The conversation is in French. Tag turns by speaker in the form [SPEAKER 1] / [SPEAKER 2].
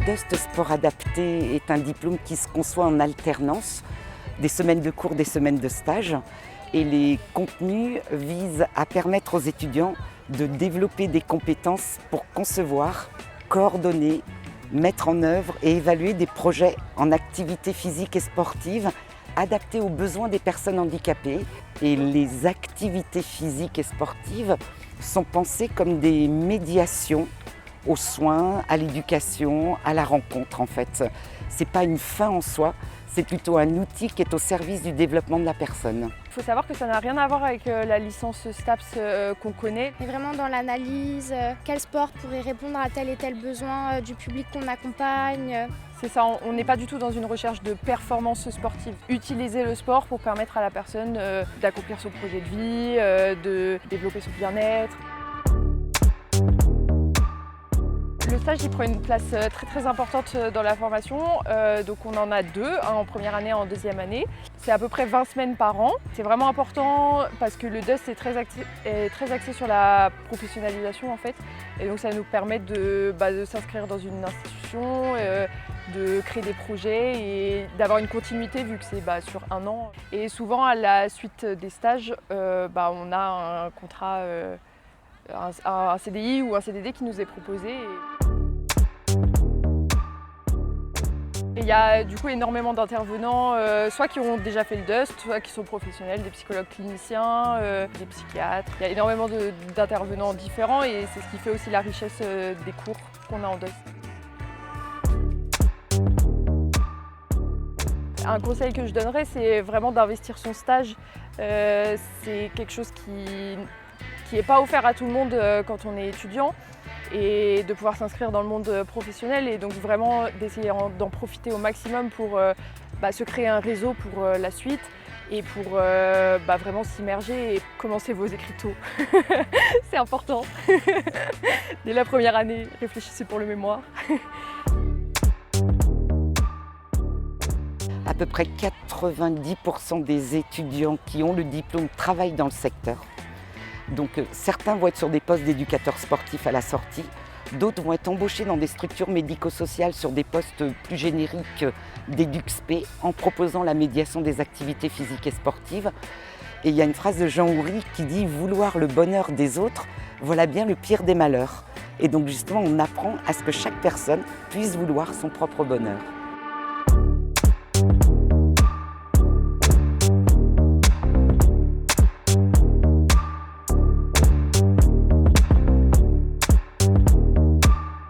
[SPEAKER 1] DUST Sport Adapté est un diplôme qui se conçoit en alternance, des semaines de cours, des semaines de stage. Et les contenus visent à permettre aux étudiants de développer des compétences pour concevoir, coordonner, mettre en œuvre et évaluer des projets en activité physique et sportive adaptés aux besoins des personnes handicapées. Et les activités physiques et sportives sont pensées comme des médiations aux soins, à l'éducation, à la rencontre en fait. Ce n'est pas une fin en soi, c'est plutôt un outil qui est au service du développement de la personne.
[SPEAKER 2] Il faut savoir que ça n'a rien à voir avec la licence STAPS qu'on connaît.
[SPEAKER 3] On est vraiment dans l'analyse, quel sport pourrait répondre à tel et tel besoin du public qu'on accompagne.
[SPEAKER 2] C'est ça, on n'est pas du tout dans une recherche de performance sportive. Utiliser le sport pour permettre à la personne d'accomplir son projet de vie, de développer son bien-être. Le stage il prend une place très importante dans la formation, donc on en a deux, un en première année et un en deuxième année. C'est à peu près 20 semaines par an. C'est vraiment important parce que le DUST est très axé sur la professionnalisation en fait. Et donc ça nous permet de s'inscrire dans une institution, de créer des projets et d'avoir une continuité vu que c'est sur un an. Et souvent à la suite des stages, on a un contrat, un CDI ou un CDD qui nous est proposé. Il y a du coup énormément d'intervenants, soit qui ont déjà fait le DUST, soit qui sont professionnels, des psychologues cliniciens, des psychiatres. Il y a énormément d'intervenants différents et c'est ce qui fait aussi la richesse des cours qu'on a en DUST. Un conseil que je donnerais, c'est vraiment d'investir son stage. C'est quelque chose qui n'est pas offert à tout le monde quand on est étudiant et de pouvoir s'inscrire dans le monde professionnel et donc vraiment d'essayer d'en profiter au maximum pour se créer un réseau pour la suite et pour vraiment s'immerger et commencer vos écrits tôt. C'est important. Dès la première année, réfléchissez pour le mémoire.
[SPEAKER 1] À peu près 90% des étudiants qui ont le diplôme travaillent dans le secteur. Donc certains vont être sur des postes d'éducateurs sportifs à la sortie, d'autres vont être embauchés dans des structures médico-sociales sur des postes plus génériques d'EduxP en proposant la médiation des activités physiques et sportives. Et il y a une phrase de Jean Houry qui dit « Vouloir le bonheur des autres, voilà bien le pire des malheurs ». Et donc justement on apprend à ce que chaque personne puisse vouloir son propre bonheur.